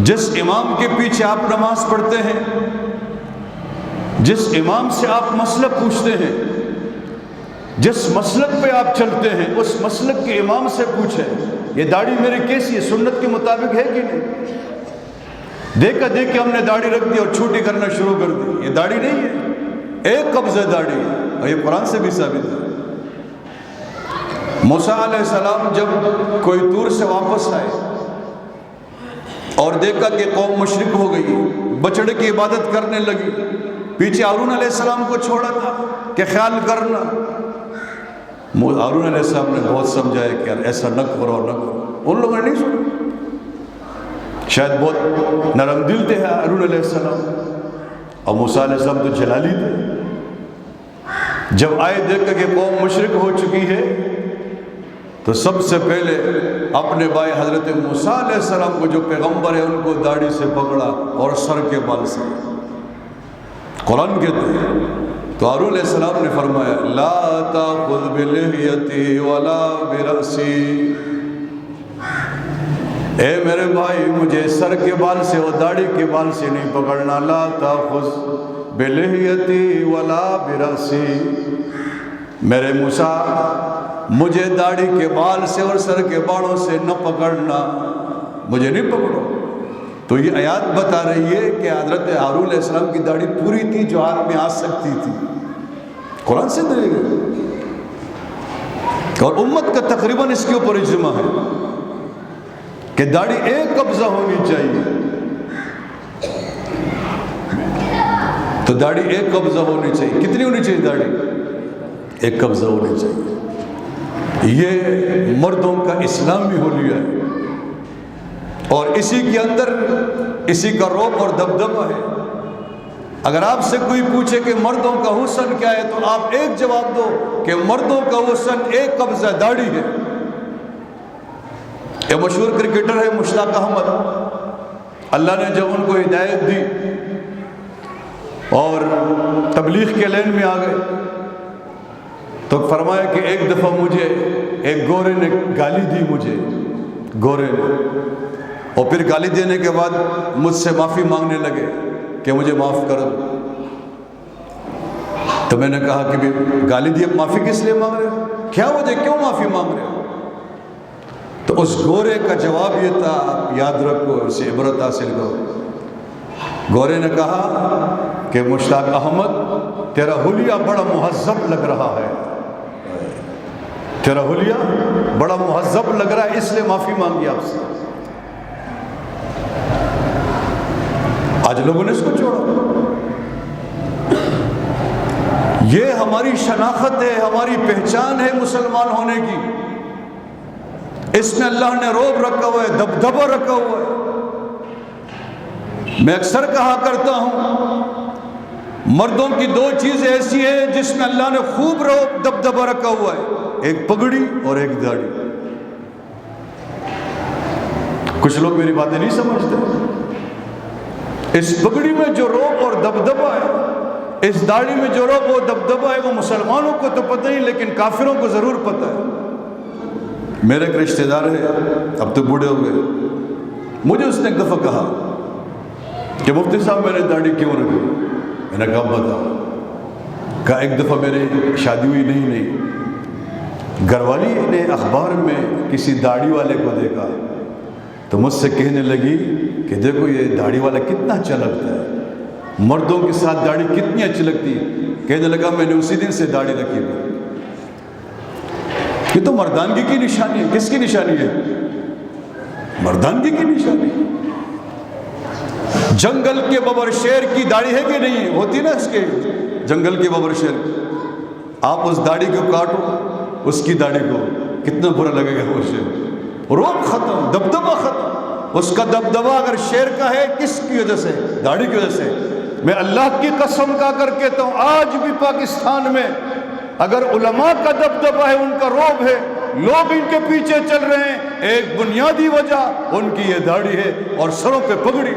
جس امام کے پیچھے آپ نماز پڑھتے ہیں، جس امام سے آپ مسلک پوچھتے ہیں، جس مسلک پہ آپ چلتے ہیں، اس مسلک کے امام سے پوچھیں یہ داڑھی میری کیسی ہے، سنت کے مطابق ہے کہ نہیں؟ دیکھا دیکھ کے ہم نے داڑھی رکھ دی اور چھوٹی کرنا شروع کر دی، یہ داڑھی نہیں ہے، ایک قبضہ داڑھی ہے، اور یہ قرآن سے بھی ثابت ہے۔ موسیٰ علیہ السلام جب کوئی طور سے واپس آئے اور دیکھا کہ قوم مشرک ہو گئی، بچڑے کی عبادت کرنے لگی، پیچھے ہارون علیہ السلام کو چھوڑا تھا کہ خیال کرنا، ہارون علیہ السلام نے بہت سمجھایا کہ یار ایسا نہ کرو نہ کرو، ان لوگوں نے نہیں سنا، شاید بہت نرم دل تھے ہارون علیہ السلام، اور موسیٰ علیہ السلام تو جلالی تھے۔ جب آئے دیکھا کہ قوم مشرک ہو چکی ہے تو سب سے پہلے اپنے بھائی حضرت موسیٰ علیہ السلام کو جو پیغمبر ہے ان کو داڑھی سے پکڑا اور سر کے بال سے، قرآن کہتے ہیں۔ تو ہارون علیہ السلام نے فرمایا لا تأخذ بلحیتی ولا برأسی، اے میرے بھائی مجھے سر کے بال سے اور داڑھی کے بال سے نہیں پکڑنا، لا تأخذ بلحیتی ولا برأسی، میرے موسیٰ مجھے داڑھی کے بال سے اور سر کے بالوں سے نہ پکڑنا، مجھے نہیں پکڑو۔ تو یہ آیات بتا رہی ہے کہ حضرت ہارون علیہ السلام کی داڑھی پوری تھی جو ہاتھ میں آ سکتی تھی، قرآن سے دے گئے، اور امت کا تقریباً اس کے اوپر اجماع ہے کہ داڑھی ایک قبضہ ہونی چاہیے، تو داڑھی ایک قبضہ ہونی چاہیے۔ کتنی ہونی چاہیے داڑھی؟ ایک قبضہ ہونی چاہیے۔ یہ مردوں کا اسلامی حلیہ ہے، اور اسی کے اندر اسی کا رعب اور دبدبہ ہے۔ اگر آپ سے کوئی پوچھے کہ مردوں کا حسن کیا ہے تو آپ ایک جواب دو کہ مردوں کا حسن ایک قبضہ داڑھی ہے۔ یہ مشہور کرکٹر ہے مشتاق احمد، اللہ نے جب ان کو ہدایت دی اور تبلیغ کے لین میں آ گئے تو فرمایا کہ ایک دفعہ مجھے ایک گورے نے گالی دی، مجھے گورے نے، اور پھر گالی دینے کے بعد مجھ سے معافی مانگنے لگے کہ مجھے معاف کر دو۔ تو میں نے کہا کہ گالی دی، اب معافی کس لیے مانگ رہے ہو، کیا وجہ، کیوں معافی مانگ رہے ہو؟ تو اس گورے کا جواب یہ تھا، آپ یاد رکھو، اسے عبرت حاصل کرو۔ گورے نے کہا کہ مشتاق احمد تیرا حلیہ بڑا مہذب لگ رہا ہے، تیرا حلیہ بڑا مہذب لگ رہا ہے، اس لیے معافی مانگی آپ سے۔ آج لوگوں نے اس کو چھوڑا۔ یہ ہماری شناخت ہے، ہماری پہچان ہے مسلمان ہونے کی، اس میں اللہ نے رعب رکھا ہوا ہے، دبدبہ رکھا ہوا ہے۔ میں اکثر کہا کرتا ہوں مردوں کی دو چیزیں ایسی ہیں جس میں اللہ نے خوب رعب دبدبہ رکھا ہوا ہے، ایک پگڑی اور ایک داڑھی۔ کچھ لوگ میری باتیں نہیں سمجھتے۔ اس پگڑی میں جو رعب اور دبدبہ ہے، اس داڑھی میں جو رعب اور دبدبہ ہے، وہ مسلمانوں کو تو پتہ نہیں لیکن کافروں کو ضرور پتہ ہے۔ میرے ایک رشتہ دار ہے، اب تو بوڑھے ہو گئے، مجھے اس نے ایک دفعہ کہا کہ مفتی صاحب میں نے داڑھی کیوں رکھی؟ میں نے کہا بتاؤ۔ کہا ایک دفعہ میرے شادی ہوئی نہیں، گھر والی نے اخبار میں کسی داڑھی والے کو دیکھا تو مجھ سے کہنے لگی کہ دیکھو یہ داڑھی والا کتنا اچھا لگتا ہے، مردوں کے ساتھ داڑھی کتنی اچھی لگتی ہے۔ کہنے لگا میں نے اسی دن سے داڑھی رکھی ہے۔ یہ تو مردانگی کی نشانی ہے۔ کس کی نشانی ہے؟ مردانگی کی نشانی ہے۔ جنگل کے ببر شیر کی داڑھی ہے کہ نہیں ہوتی نا، اس کے جنگل کے ببر شیر، آپ اس داڑھی کو کاٹو، اس کی داڑھی کو، کتنا برا لگے گا وہ شیر۔ رعب ختم، دبدبہ ختم۔ اس کا دبدبہ اگر شیر کا ہے کس کی وجہ سے؟ داڑھی کی وجہ سے۔ میں اللہ کی قسم کھا کر کہتا ہوں آج بھی پاکستان میں اگر علماء کا دبدبہ ہے، ان کا رعب ہے، لوگ ان کے پیچھے چل رہے ہیں، ایک بنیادی وجہ ان کی یہ داڑھی ہے اور سروں پہ پگڑی۔